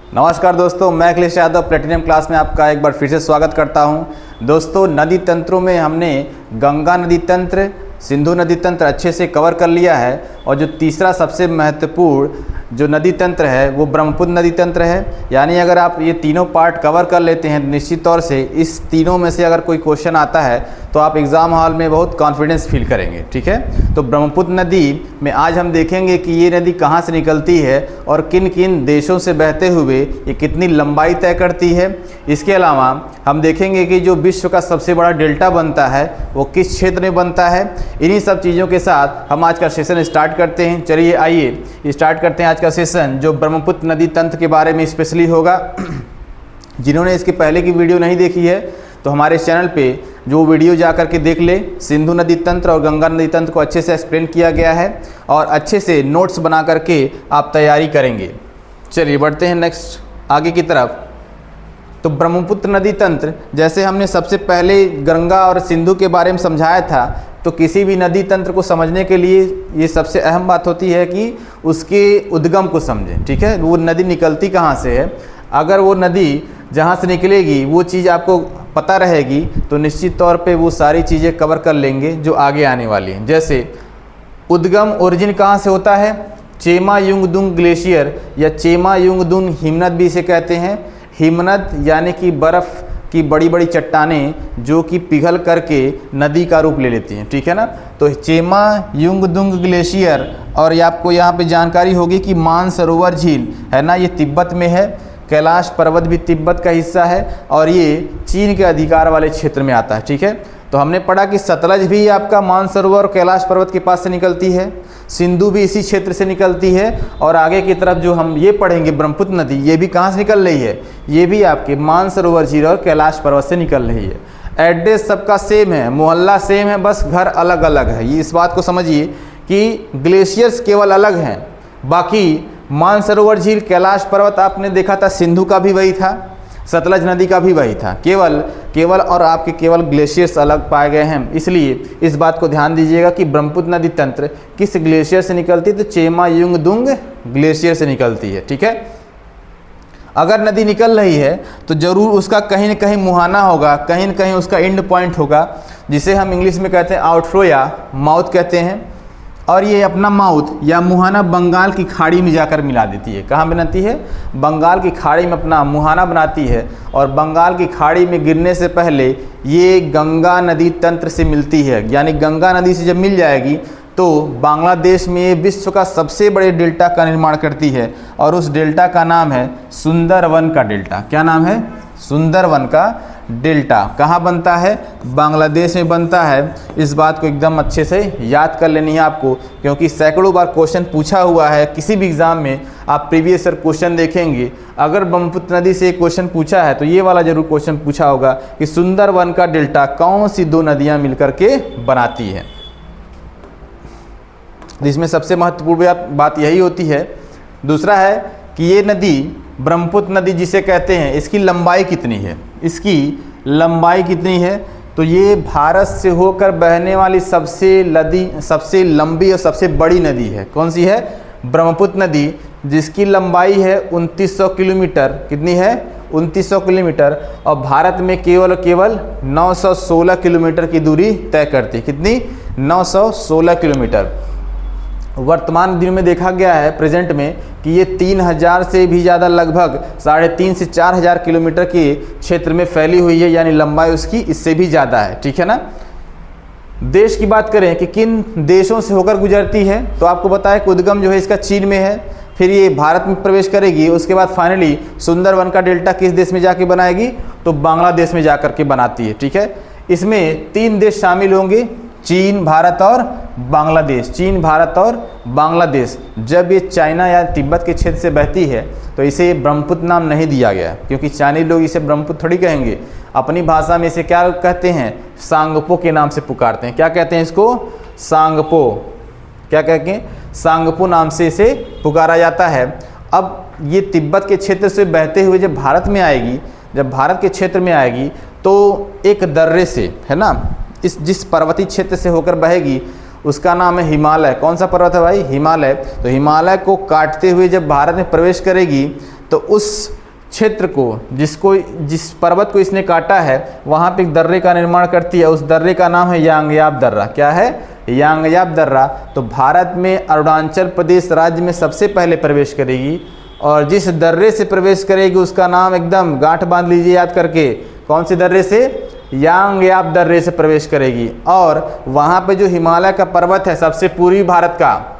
नमस्कार दोस्तों, मैं अखिलेश यादव प्लेटिनम क्लास में आपका एक बार फिर से स्वागत करता हूं। दोस्तों, नदी तंत्रों में हमने गंगा नदी तंत्र, सिंधु नदी तंत्र अच्छे से कवर कर लिया है और जो तीसरा सबसे महत्वपूर्ण जो नदी तंत्र है वो ब्रह्मपुत्र नदी तंत्र है। यानी अगर आप ये तीनों पार्ट कवर कर लेते हैं निश्चित तौर से इस तीनों में से अगर कोई क्वेश्चन आता है तो आप एग्ज़ाम हॉल में बहुत कॉन्फिडेंस फील करेंगे। ठीक है, तो ब्रह्मपुत्र नदी में आज हम देखेंगे कि ये नदी कहाँ से निकलती है और किन किन देशों से बहते हुए ये कितनी लंबाई तय करती है। इसके अलावा हम देखेंगे कि जो विश्व का सबसे बड़ा डेल्टा बनता है वो किस क्षेत्र में बनता है। इन्हीं सब चीज़ों के साथ हम आज का सेशन स्टार्ट करते हैं। चलिए आइए स्टार्ट करते हैं आज का सेशन, जो ब्रह्मपुत्र नदी तंत्र के बारे में स्पेशली होगा। जिन्होंने इसके पहले की वीडियो नहीं देखी है तो हमारे चैनल पे जो वीडियो जा कर के देख ले। सिंधु नदी तंत्र और गंगा नदी तंत्र को अच्छे से एक्सप्लेन किया गया है और अच्छे से नोट्स बना करके आप तैयारी करेंगे। चलिए बढ़ते हैं नेक्स्ट आगे की तरफ। तो ब्रह्मपुत्र नदी तंत्र, जैसे हमने सबसे पहले गंगा और सिंधु के बारे में समझाया था, तो किसी भी नदी तंत्र को समझने के लिए ये सबसे अहम बात होती है कि उसके उद्गम को समझें। ठीक है, वो नदी निकलती कहाँ से है। अगर वो नदी जहाँ से निकलेगी वो चीज़ आपको पता रहेगी तो निश्चित तौर पे वो सारी चीज़ें कवर कर लेंगे जो आगे आने वाली हैं। जैसे उद्गम ओरिजिन कहाँ से होता है, चेमा युंगदुंग ग्लेशियर या चेमा युंगदुंग हिमनद भी इसे कहते हैं। हिमनद यानी कि बर्फ़ की बड़ी बड़ी चट्टानें जो कि पिघल करके नदी का रूप ले लेती हैं। ठीक है ना, तो चेमा युंगदुंग ग्लेशियर, और ये आपको यहाँ पे जानकारी होगी कि मानसरोवर झील है ना, ये तिब्बत में है। कैलाश पर्वत भी तिब्बत का हिस्सा है और ये चीन के अधिकार वाले क्षेत्र में आता है। ठीक है, तो हमने पढ़ा कि सतलज भी आपका मानसरोवर और कैलाश पर्वत के पास से निकलती है, सिंधु भी इसी क्षेत्र से निकलती है, और आगे की तरफ जो हम ये पढ़ेंगे ब्रह्मपुत्र नदी, ये भी कहाँ से निकल रही है, ये भी आपके मानसरोवर झील और कैलाश पर्वत से निकल रही है। एड्रेस सबका सेम है, मोहल्ला सेम है, बस घर अलग अलग है। ये इस बात को समझिए कि ग्लेशियर्स केवल अलग हैं, बाकी मानसरोवर झील, कैलाश पर्वत आपने देखा था, सिंधु का भी वही था, सतलज नदी का भी वही था। केवल और आपके केवल ग्लेशियर्स अलग पाए गए हैं। इसलिए इस बात को ध्यान दीजिएगा कि ब्रह्मपुत्र नदी तंत्र किस ग्लेशियर से निकलती है, तो चेमा युंगदुंग ग्लेशियर से निकलती है। ठीक है, अगर नदी निकल रही है तो ज़रूर उसका कहीं न कहीं मुहाना होगा, कहीं न कहीं उसका एंड पॉइंट होगा, जिसे हम इंग्लिश में कहते हैं आउटफ्लो या माउथ कहते हैं। और ये अपना माउथ या मुहाना बंगाल की खाड़ी में जाकर मिला देती है। कहाँ बनाती है, बंगाल की खाड़ी में अपना मुहाना बनाती है, और बंगाल की खाड़ी में गिरने से पहले ये गंगा नदी तंत्र से मिलती है। यानी गंगा नदी से जब मिल जाएगी तो बांग्लादेश में विश्व का सबसे बड़े डेल्टा का निर्माण करती है, और उस डेल्टा का नाम है सुंदरवन का डेल्टा। क्या नाम है, सुंदरवन का डेल्टा। कहाँ बनता है, बांग्लादेश में बनता है। इस बात को एकदम अच्छे से याद कर लेनी है आपको, क्योंकि सैकड़ों बार क्वेश्चन पूछा हुआ है किसी भी एग्ज़ाम में। आप प्रीवियस ईयर क्वेश्चन देखेंगे, अगर ब्रह्मपुत्र नदी से एक क्वेश्चन पूछा है तो ये वाला जरूर क्वेश्चन पूछा होगा कि सुंदरवन का डेल्टा कौन सी दो नदियाँ मिलकर के बनाती है। इसमें सबसे महत्वपूर्ण बात यही होती है। दूसरा है कि ये नदी, ब्रह्मपुत्र नदी जिसे कहते हैं, इसकी लंबाई कितनी है, इसकी लंबाई कितनी है, तो ये भारत से होकर बहने वाली सबसे लंबी और सबसे बड़ी नदी है। कौन सी है, ब्रह्मपुत्र नदी, जिसकी लंबाई है 2900 किलोमीटर। कितनी है, 2900 किलोमीटर, और भारत में केवल 916 किलोमीटर की दूरी तय करती है। कितनी, 916 किलोमीटर। वर्तमान दिन में देखा गया है प्रेजेंट में कि ये 3000 से भी ज़्यादा, लगभग 3.5 से 4000 किलोमीटर के क्षेत्र में फैली हुई है। यानी लंबाई उसकी इससे भी ज़्यादा है। ठीक है ना। देश की बात करें कि किन देशों से होकर गुजरती है, तो आपको बताया कि उद्गम जो है इसका चीन में है, फिर ये भारत में प्रवेश करेगी, उसके बाद फाइनली सुंदरवन का डेल्टा किस देश में जाके बनाएगी, तो बांग्लादेश में जाकर के बनाती है। ठीक है, इसमें 3 देश शामिल होंगे, चीन, भारत और बांग्लादेश। चीन, भारत और बांग्लादेश। जब ये चाइना या तिब्बत के क्षेत्र से बहती है तो इसे ब्रह्मपुत्र नाम नहीं दिया गया, क्योंकि चाइनीज लोग इसे ब्रह्मपुत्र थोड़ी कहेंगे। अपनी भाषा में इसे क्या कहते हैं, सांगपो के नाम से पुकारते हैं। क्या कहते हैं इसको, सांगपो। क्या कहते हैं, सांगपो नाम से इसे पुकारा जाता है। अब ये तिब्बत के क्षेत्र से बहते हुए जब भारत में आएगी, जब भारत के क्षेत्र में आएगी तो एक दर्रे से, है ना, इस जिस पर्वतीय क्षेत्र से होकर बहेगी उसका नाम है हिमालय। कौन सा पर्वत है भाई, हिमालय। तो हिमालय को काटते हुए जब भारत में प्रवेश करेगी तो उस क्षेत्र को जिस पर्वत को इसने काटा है वहाँ पे एक दर्रे का निर्माण करती है। उस दर्रे का नाम है यांगयाप दर्रा। क्या है? यांगयाप दर्रा। तो भारत में अरुणाचल प्रदेश राज्य में सबसे पहले प्रवेश करेगी, और जिस दर्रे से प्रवेश करेगी उसका नाम एकदम गांठ बांध लीजिए याद करके, कौन से दर्रे से? यांगयाप दर्रे से प्रवेश करेगी। और वहाँ पे जो हिमालय का पर्वत है सबसे पूर्वी भारत का,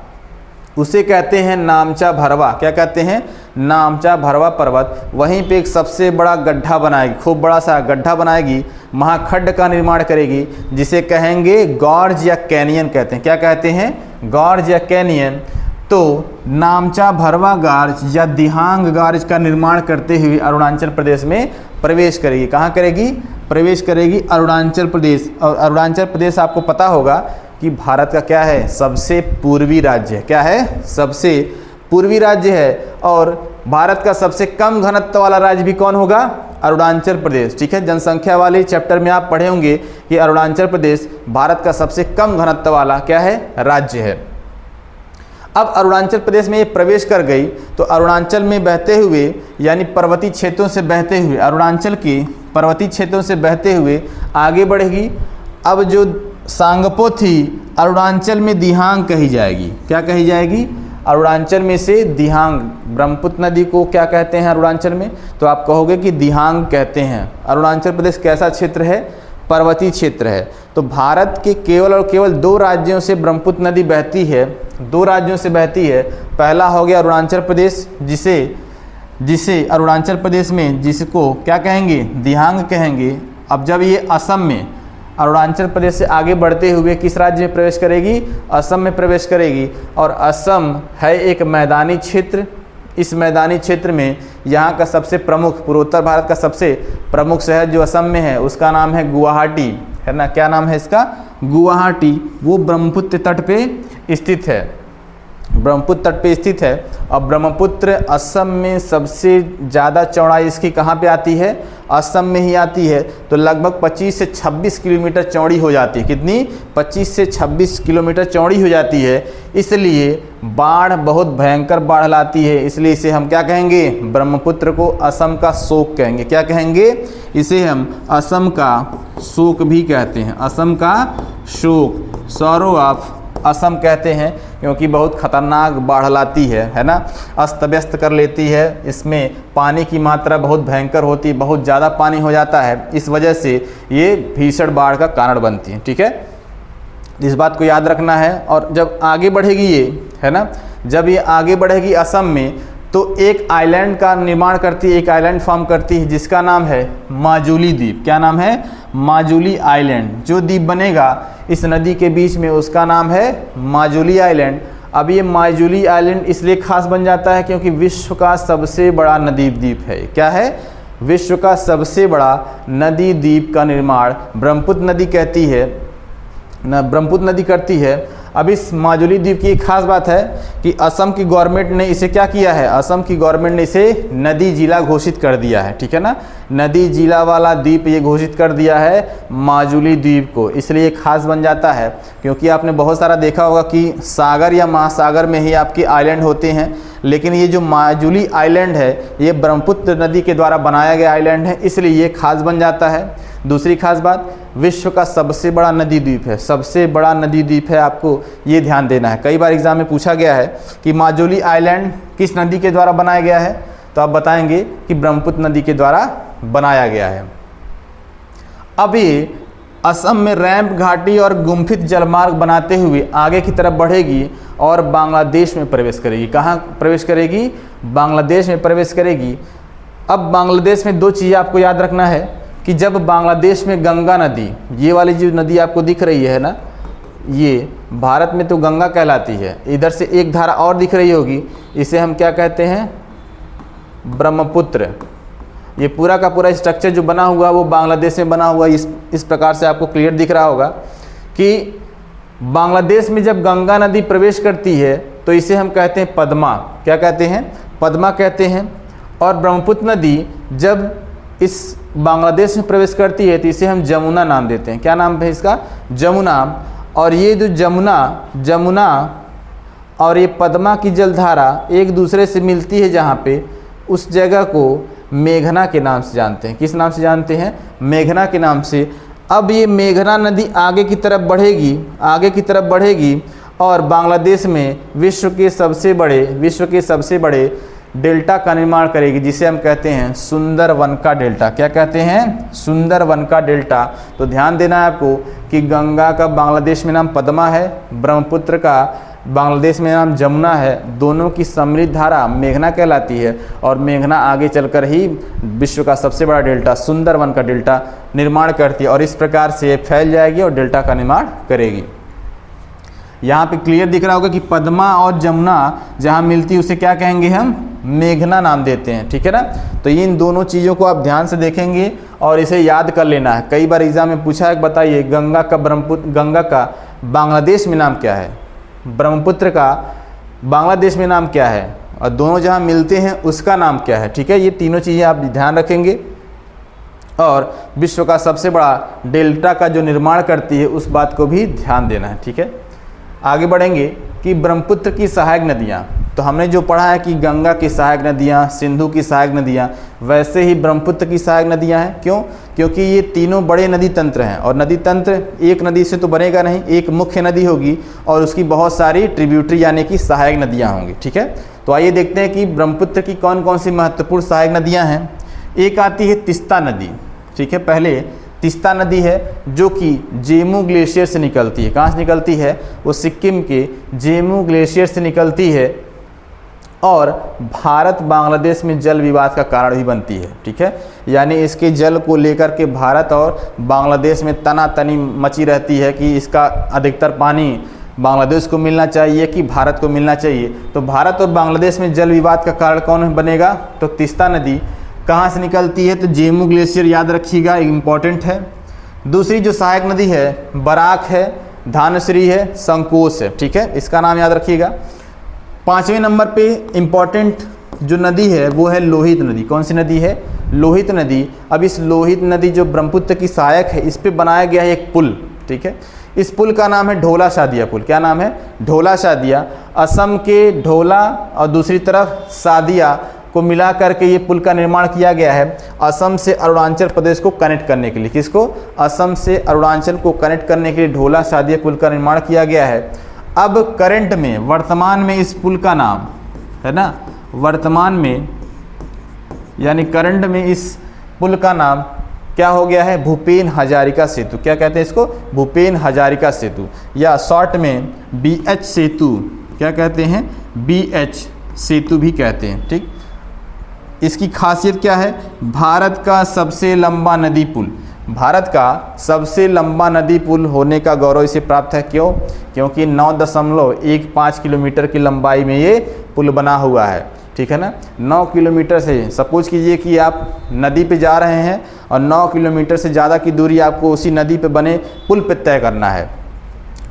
उसे कहते हैं नामचा भरवा। क्या कहते हैं? नामचा भरवा पर्वत। वहीं पे एक सबसे बड़ा गड्ढा बनाएगी, खूब बड़ा सा गड्ढा बनाएगी, महाखड्ड का निर्माण करेगी, जिसे कहेंगे गॉर्ज या कैनियन कहते हैं। क्या कहते हैं? गॉर्ज या कैनियन। तो नामचा भरवा गार्ज या दिहांग गार्ज का निर्माण करते हुए अरुणाचल प्रदेश में प्रवेश करेगी। कहाँ करेगी? प्रवेश करेगी अरुणाचल प्रदेश। और अरुणाचल प्रदेश आपको पता होगा कि भारत का क्या है? सबसे पूर्वी राज्य है। क्या है? सबसे पूर्वी राज्य है। और भारत का सबसे कम घनत्व वाला राज्य भी कौन होगा? अरुणाचल प्रदेश। ठीक है, जनसंख्या वाले चैप्टर में आप पढ़े होंगे कि अरुणाचल प्रदेश भारत का सबसे कम घनत्व वाला क्या है? राज्य है। अब अरुणाचल प्रदेश में ये प्रवेश कर गई तो अरुणाचल में बहते हुए, यानी पर्वतीय क्षेत्रों से बहते हुए, अरुणाचल के पर्वतीय क्षेत्रों से बहते हुए आगे बढ़ेगी। अब जो सांगपो थी अरुणाचल में दिहांग कही जाएगी। क्या कही जाएगी? अरुणाचल में से दिहांग। ब्रह्मपुत्र नदी को क्या कहते हैं अरुणाचल में? तो आप कहोगे कि दिहांग कहते हैं। अरुणाचल प्रदेश कैसा क्षेत्र है? पर्वतीय क्षेत्र है। तो भारत के केवल और केवल 2 राज्यों से ब्रह्मपुत्र नदी बहती है, 2 राज्यों से बहती है। पहला हो गया अरुणाचल प्रदेश, जिसे अरुणाचल प्रदेश में जिसको क्या कहेंगे? दिहांग कहेंगे। अब जब ये असम में अरुणाचल प्रदेश से आगे बढ़ते हुए किस राज्य में प्रवेश करेगी? असम में प्रवेश करेगी। और असम है एक मैदानी क्षेत्र। इस मैदानी क्षेत्र में यहाँ का सबसे प्रमुख, पूर्वोत्तर भारत का सबसे प्रमुख शहर जो असम में है उसका नाम है गुवाहाटी, है ना? क्या नाम है इसका? गुवाहाटी। वो ब्रह्मपुत्र तट पे स्थित है, ब्रह्मपुत्र तट पे स्थित है। और ब्रह्मपुत्र असम में सबसे ज़्यादा चौड़ाई इसकी कहाँ पे आती है? असम में ही आती है। तो लगभग 25 से 26 किलोमीटर चौड़ी हो जाती है। कितनी? 25 से 26 किलोमीटर चौड़ी हो जाती है। इसलिए बाढ़ बहुत भयंकर बाढ़ लाती है। इसलिए इसे हम क्या कहेंगे? ब्रह्मपुत्र को असम का शोक कहेंगे। क्या कहेंगे? इसे हम असम का शोक भी कहते हैं। असम का शोक, सौरो ऑफ असम कहते हैं, क्योंकि बहुत खतरनाक बाढ़ लाती है ना? अस्त व्यस्त कर लेती है। इसमें पानी की मात्रा बहुत भयंकर होती है, बहुत ज़्यादा पानी हो जाता है। इस वजह से ये भीषण बाढ़ का कारण बनती है। ठीक है, इस बात को याद रखना है। और जब आगे बढ़ेगी ये, है ना, जब ये आगे बढ़ेगी असम में, तो एक आइलैंड का निर्माण करती है, एक आइलैंड फॉर्म करती है जिसका नाम है माजुली द्वीप। क्या नाम है? माजुली आइलैंड। जो द्वीप बनेगा इस नदी के बीच में उसका नाम है माजुली आइलैंड। अब ये माजुली आइलैंड इसलिए खास बन जाता है क्योंकि विश्व का सबसे बड़ा नदी द्वीप है। क्या है? विश्व का सबसे बड़ा नदी द्वीप का निर्माण ब्रह्मपुत्र नदी कहती है, ब्रह्मपुत्र नदी करती है। अब इस माजुली द्वीप की एक खास बात है कि असम की गवर्नमेंट ने इसे क्या किया है? असम की गवर्नमेंट ने इसे नदी जिला घोषित कर दिया है। ठीक है ना? नदी जिला वाला द्वीप ये घोषित कर दिया है माजुली द्वीप को। इसलिए खास बन जाता है क्योंकि आपने बहुत सारा देखा होगा कि सागर या महासागर में ही आपके आइलैंड होते हैं, लेकिन ये जो माजुली आइलैंड है ये ब्रह्मपुत्र नदी के द्वारा बनाया गया आइलैंड है, इसलिए ये खास बन जाता है। दूसरी खास बात, विश्व का सबसे बड़ा नदी द्वीप है, सबसे बड़ा नदी द्वीप है, आपको ये ध्यान देना है। कई बार एग्जाम में पूछा गया है कि माजुली आइलैंड किस नदी के द्वारा बनाया गया है, तो आप बताएंगे कि ब्रह्मपुत्र नदी के द्वारा बनाया गया है। अब ये असम में रैंप घाटी और गुम्फित जलमार्ग बनाते हुए आगे की तरफ बढ़ेगी और बांग्लादेश में प्रवेश करेगी। कहाँ प्रवेश करेगी? बांग्लादेश में प्रवेश करेगी। अब बांग्लादेश में 2 चीज़ें आपको याद रखना है कि जब बांग्लादेश में गंगा नदी, ये वाली जो नदी आपको दिख रही है ना, ये भारत में तो गंगा कहलाती है, इधर से एक धारा और दिख रही होगी, इसे हम क्या कहते हैं? ब्रह्मपुत्र। ये पूरा का पूरा स्ट्रक्चर जो बना हुआ वो बांग्लादेश में बना हुआ। इस प्रकार से आपको क्लियर दिख रहा होगा कि बांग्लादेश में जब गंगा नदी प्रवेश करती है तो इसे हम कहते हैं पद्मा। क्या कहते हैं? पद्मा कहते हैं। और ब्रह्मपुत्र नदी जब इस बांग्लादेश में प्रवेश करती है तो इसे हम जमुना नाम देते हैं। क्या नाम है इसका? जमुना। और ये जो जमुना और ये पद्मा की जलधारा एक दूसरे से मिलती है जहाँ पे, उस जगह को मेघना के नाम से जानते हैं। किस नाम से जानते हैं? मेघना के नाम से। अब ये मेघना नदी आगे की तरफ बढ़ेगी और बांग्लादेश में विश्व के सबसे बड़े डेल्टा का निर्माण करेगी, जिसे हम कहते हैं सुंदरवन का डेल्टा। क्या कहते हैं? सुंदरवन का डेल्टा। तो ध्यान देना है आपको कि गंगा का बांग्लादेश में नाम पद्मा है, ब्रह्मपुत्र का बांग्लादेश में नाम जमुना है। दोनों की सम्मिलित धारा मेघना कहलाती है और मेघना आगे चलकर ही विश्व का सबसे बड़ा डेल्टा सुंदरवन का डेल्टा निर्माण करती है और इस प्रकार से फैल जाएगी और डेल्टा का निर्माण करेगी। यहाँ पे क्लियर दिख रहा होगा कि पद्मा और जमुना जहाँ मिलती है उसे क्या कहेंगे? हम मेघना नाम देते हैं। ठीक है ना? तो इन दोनों चीज़ों को आप ध्यान से देखेंगे और इसे याद कर लेना है। कई बार एग्जाम में पूछा है, बताइए गंगा का बांग्लादेश में नाम क्या है, ब्रह्मपुत्र का बांग्लादेश में नाम क्या है और दोनों जहाँ मिलते हैं उसका नाम क्या है। ठीक है, ये तीनों चीज़ें आप ध्यान रखेंगे और विश्व का सबसे बड़ा डेल्टा का जो निर्माण करती है उस बात को भी ध्यान देना है। ठीक है, आगे बढ़ेंगे कि ब्रह्मपुत्र की सहायक नदियाँ। तो हमने जो पढ़ा है कि गंगा की सहायक नदियाँ, सिंधु की सहायक नदियाँ, वैसे ही ब्रह्मपुत्र की सहायक नदियाँ हैं। क्यों? क्योंकि ये तीनों बड़े नदी तंत्र हैं और नदी तंत्र एक नदी से तो बनेगा नहीं, एक मुख्य नदी होगी और उसकी बहुत सारी ट्रिब्यूटरी यानी कि सहायक नदियाँ होंगी। ठीक है, तो आइए देखते हैं कि ब्रह्मपुत्र की कौन कौन सी महत्वपूर्ण सहायक नदियाँ हैं। एक आती है तिस्ता नदी। ठीक है, पहले तिस्ता नदी है जो कि जेमू ग्लेशियर से निकलती है। कहाँ से निकलती है? वो सिक्किम के जेमू ग्लेशियर से निकलती है और भारत बांग्लादेश में जल विवाद का कारण भी बनती है। ठीक है, यानी इसके जल को लेकर के भारत और बांग्लादेश में तनातनी मची रहती है कि इसका अधिकतर पानी बांग्लादेश को मिलना चाहिए कि भारत को मिलना चाहिए। तो भारत और बांग्लादेश में जल विवाद का कारण कौन बनेगा? तो तिस्ता नदी। कहाँ से निकलती है? तो जेमू ग्लेशियर, याद रखिएगा, इम्पॉर्टेंट है। दूसरी जो सहायक नदी है बराक है, धानश्री है, संकोच है। ठीक है, इसका नाम याद रखिएगा। पाँचवें नंबर पे इम्पॉर्टेंट जो नदी है वो है लोहित नदी। कौन सी नदी है? लोहित नदी। अब इस लोहित नदी जो ब्रह्मपुत्र की सहायक है, इस पे बनाया गया है एक पुल। ठीक है, इस पुल का नाम है ढोला शादिया पुल। क्या नाम है? ढोला शादिया। असम के ढोला और दूसरी तरफ सादिया को मिला करके ये पुल का निर्माण किया गया है असम से अरुणाचल प्रदेश को कनेक्ट करने के लिए। किसको? असम से अरुणाचल को कनेक्ट करने के लिए ढोला शादिया पुल का निर्माण किया गया है। अब करंट में, वर्तमान में इस पुल का नाम है ना, वर्तमान में यानी करंट में इस पुल का नाम क्या हो गया है? भूपेन हजारिका सेतु। क्या कहते हैं इसको? भूपेन हजारिका सेतु, या शॉर्ट में BH सेतु। क्या कहते हैं? BH सेतु भी कहते हैं। ठीक, इसकी खासियत क्या है? भारत का सबसे लंबा नदी पुल। भारत का सबसे लंबा नदी पुल होने का गौरव इसे प्राप्त है। क्यों? क्योंकि 9.15 किलोमीटर की लंबाई में ये पुल बना हुआ है। ठीक है ना, 9 किलोमीटर से, सपोज कीजिए कि आप नदी पे जा रहे हैं और 9 किलोमीटर से ज़्यादा की दूरी आपको उसी नदी पे बने पुल पे तय करना है,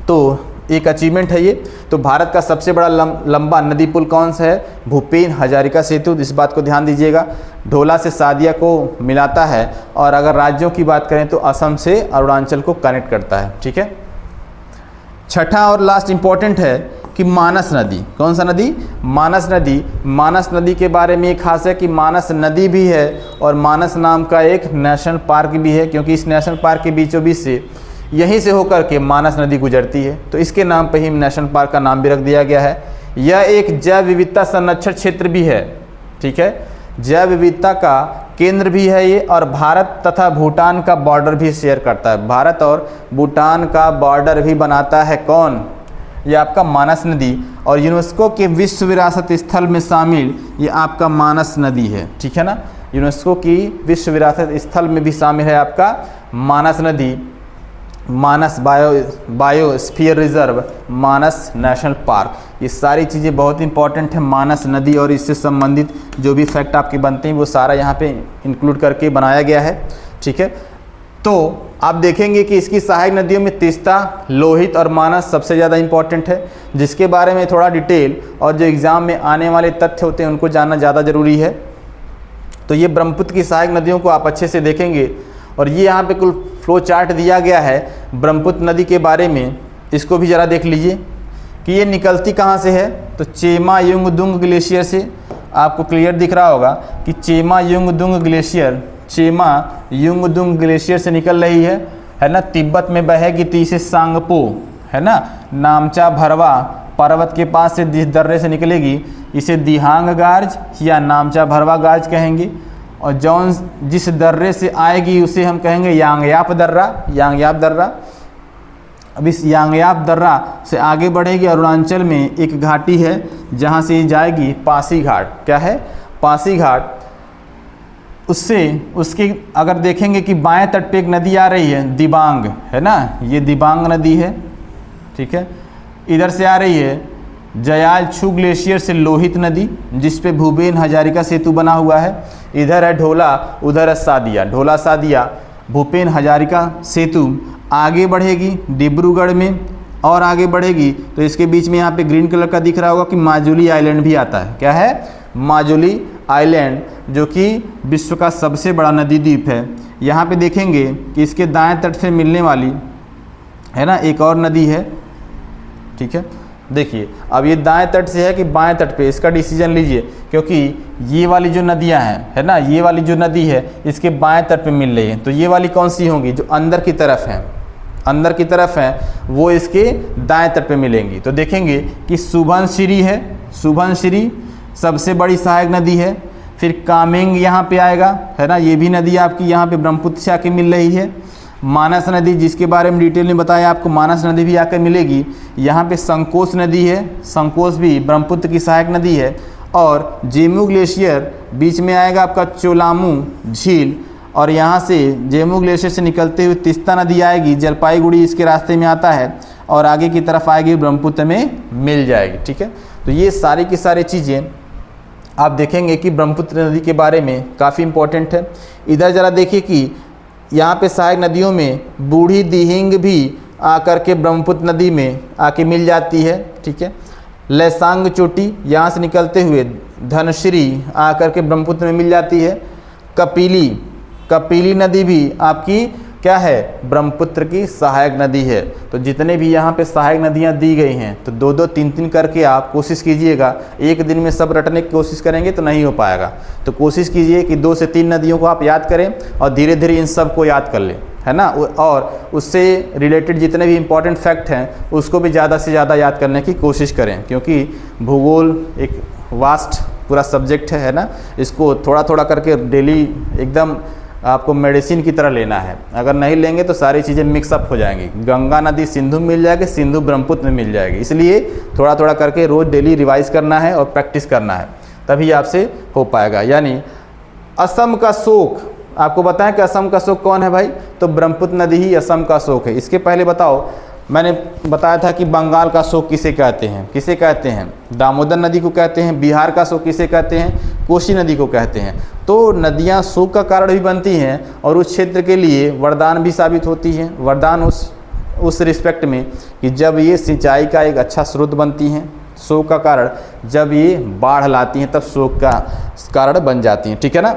तो एक अचीवमेंट है ये। तो भारत का सबसे बड़ा लंबा नदी पुल कौन सा है? भूपेन हजारिका सेतु। इस बात को ध्यान दीजिएगा। ढोला से सादिया को मिलाता है और अगर राज्यों की बात करें तो असम से अरुणाचल को कनेक्ट करता है। ठीक है, छठा और लास्ट इंपॉर्टेंट है कि मानस नदी। कौन सा नदी? मानस नदी। मानस नदी के बारे में एक खास है कि मानस नदी भी है और मानस नाम का एक नेशनल पार्क भी है, क्योंकि इस नेशनल पार्क के बीचों बीच से, यहीं से होकर के मानस नदी गुजरती है, तो इसके नाम पर ही नेशनल पार्क का नाम भी रख दिया गया है। यह एक जैव विविधता संरक्षण क्षेत्र भी है। ठीक है, जैव विविधता का केंद्र भी है ये और भारत तथा भूटान का बॉर्डर भी शेयर करता है। भारत और भूटान का बॉर्डर भी बनाता है कौन? ये आपका मानस नदी। और यूनेस्को के विश्व विरासत स्थल में शामिल ये आपका मानस नदी है। ठीक है ना, यूनेस्को की विश्व विरासत स्थल में भी शामिल है आपका मानस नदी। मानस बायोस्फीयर रिजर्व, मानस नेशनल पार्क, ये सारी चीज़ें बहुत इंपॉर्टेंट है। मानस नदी और इससे संबंधित जो भी फैक्ट आपके बनते हैं वो सारा यहाँ पे इंक्लूड करके बनाया गया है। ठीक है, तो आप देखेंगे कि इसकी सहायक नदियों में तिस्ता, लोहित और मानस सबसे ज़्यादा इंपॉर्टेंट है, जिसके बारे में थोड़ा डिटेल और जो एग्ज़ाम में आने वाले तथ्य होते हैं उनको जानना ज़्यादा ज़रूरी है। तो ये ब्रह्मपुत्र की सहायक नदियों को आप अच्छे से देखेंगे और ये यहाँ पे कुल फ्लो चार्ट दिया गया है ब्रह्मपुत्र नदी के बारे में। इसको भी ज़रा देख लीजिए कि ये निकलती कहाँ से है। तो चेमा युंगदुंग ग्लेशियर से, आपको क्लियर दिख रहा होगा कि चेमा युंगदुंग ग्लेशियर से निकल रही है ना। तिब्बत में बहेगी तो इसे सांगपो, है ना। नामचा भरवा पर्वत के पास से जिस दर्रे से निकलेगी इसे दिहांग गार्ज या नामचा भरवा गार्ज कहेंगे। और जौन जिस दर्रे से आएगी उसे हम कहेंगे यांगयाप दर्रा। अब इस यांगयाप दर्रा से आगे बढ़ेगी, अरुणाचल में एक घाटी है जहाँ से जाएगी पासी घाट। क्या है? पासी घाट। उससे उसके अगर देखेंगे कि बाएं तट पे एक नदी आ रही है दिबांग, है ना, ये दिबांग नदी है, ठीक है। इधर से आ रही है जयाल छू ग्लेशियर से लोहित नदी, जिस पे भूपेन हजारिका सेतु बना हुआ है। इधर है ढोला, उधर है सादिया, ढोला सादिया भूपेन हजारिका सेतु। आगे बढ़ेगी डिब्रूगढ़ में और आगे बढ़ेगी तो इसके बीच में यहाँ पे ग्रीन कलर का दिख रहा होगा कि माजुली आइलैंड भी आता है। क्या है? माजुली आइलैंड, जो कि विश्व का सबसे बड़ा नदी द्वीप है। यहाँ पे देखेंगे कि इसके दाएं तट से मिलने वाली, है ना, एक और नदी है, ठीक है। देखिए अब ये दाएं तट से है कि बाएं तट पे, इसका डिसीजन लीजिए, क्योंकि ये वाली जो नदियां हैं, है ना, ये वाली जो नदी है इसके बाएं तट पे मिल रही है। तो ये वाली कौन सी होंगी? जो अंदर की तरफ है, अंदर की तरफ है, वो इसके दाएं तट पे मिलेंगी। तो देखेंगे कि सुबनसिरी है, सुबनसिरी सबसे बड़ी सहायक नदी है। फिर कामेंग यहाँ पे आएगा, है ना, ये भी नदी आपकी यहाँ पे ब्रह्मपुत्र से आके मिल रही है। मानस नदी, जिसके बारे में डिटेल में बताया आपको, मानस नदी भी आकर मिलेगी। यहाँ पे संकोच नदी है, संकोच भी ब्रह्मपुत्र की सहायक नदी है। और जेमू ग्लेशियर बीच में आएगा आपका चोलामू झील, और यहाँ से जेमू ग्लेशियर से निकलते हुए तिस्ता नदी आएगी, जलपाईगुड़ी इसके रास्ते में आता है और आगे की तरफ आएगी ब्रह्मपुत्र में मिल जाएगी, ठीक है। तो ये सारी की सारी चीज़ें आप देखेंगे कि ब्रह्मपुत्र नदी के बारे में काफ़ी इंपॉर्टेंट है। इधर ज़रा देखिए कि यहाँ पे सहायक नदियों में बूढ़ी दिहिंग भी आकर के ब्रह्मपुत्र नदी में आके मिल जाती है, ठीक है। लैसांग चोटी यहाँ से निकलते हुए धनश्री आकर के ब्रह्मपुत्र में मिल जाती है। कपिली नदी भी आपकी क्या है? ब्रह्मपुत्र की सहायक नदी है। तो जितने भी यहाँ पे सहायक नदियाँ दी गई हैं तो 2-2, 3-3 करके आप कोशिश कीजिएगा। एक दिन में सब रटने की कोशिश करेंगे तो नहीं हो पाएगा। तो कोशिश कीजिए कि 2 से 3 नदियों को आप याद करें और धीरे धीरे इन सब को याद कर लें, है ना। और उससे रिलेटेड जितने भी इम्पोर्टेंट फैक्ट हैं उसको भी ज़्यादा से ज़्यादा याद करने की कोशिश करें, क्योंकि भूगोल एक वास्ट पूरा सब्जेक्ट है ना। इसको थोड़ा थोड़ा करके डेली एकदम आपको मेडिसिन की तरह लेना है। अगर नहीं लेंगे तो सारी चीज़ें मिक्सअप हो जाएंगी। गंगा नदी सिंधु में मिल जाएगी, सिंधु ब्रह्मपुत्र में मिल जाएगी। इसलिए थोड़ा थोड़ा करके रोज़ डेली रिवाइज करना है और प्रैक्टिस करना है, तभी आपसे हो पाएगा। यानी असम का शोक, आपको बताएं कि असम का शोक कौन है भाई? तो ब्रह्मपुत्र नदी ही असम का शोक है। इसके पहले बताओ, मैंने बताया था कि बंगाल का शोक किसे कहते हैं? किसे कहते हैं? दामोदर नदी को कहते हैं। बिहार का शोक किसे कहते हैं? कोसी नदी को कहते हैं। तो नदियाँ शोक का कारण भी बनती हैं और उस क्षेत्र के लिए वरदान भी साबित होती हैं। वरदान उस रिस्पेक्ट में कि जब ये सिंचाई का एक अच्छा स्रोत बनती हैं, शोक का कारण जब ये बाढ़ लाती हैं तब शोक का कारण बन जाती हैं, ठीक है ना।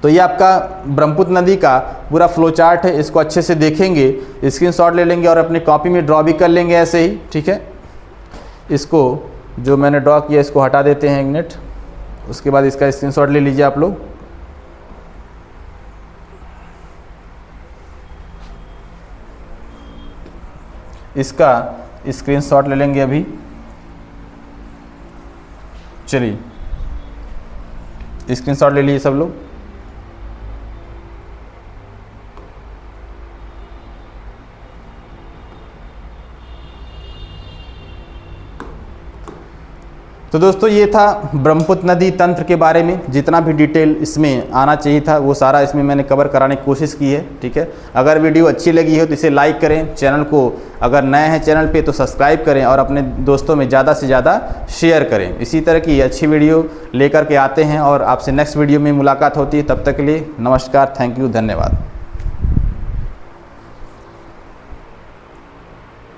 तो ये आपका ब्रह्मपुत्र नदी का पूरा फ्लो चार्ट है। इसको अच्छे से देखेंगे, स्क्रीनशॉट ले लेंगे और अपनी कॉपी में ड्रॉ भी कर लेंगे ऐसे ही, ठीक है। इसको जो मैंने ड्रॉ किया इसको हटा देते हैं 1 मिनट, उसके बाद इसका स्क्रीनशॉट ले लीजिए आप लोग। इसका स्क्रीनशॉट ले लेंगे अभी। चलिए स्क्रीनशॉट ले लीजिए सब लोग। तो दोस्तों ये था ब्रह्मपुत्र नदी तंत्र के बारे में। जितना भी डिटेल इसमें आना चाहिए था वो सारा इसमें मैंने कवर कराने की कोशिश की है, ठीक है। अगर वीडियो अच्छी लगी हो तो इसे लाइक करें, चैनल को अगर नए हैं चैनल पे तो सब्सक्राइब करें और अपने दोस्तों में ज़्यादा से ज़्यादा शेयर करें। इसी तरह की अच्छी वीडियो लेकर के आते हैं और आपसे नेक्स्ट वीडियो में मुलाकात होती है। तब तक के लिए नमस्कार, थैंक यू, धन्यवाद।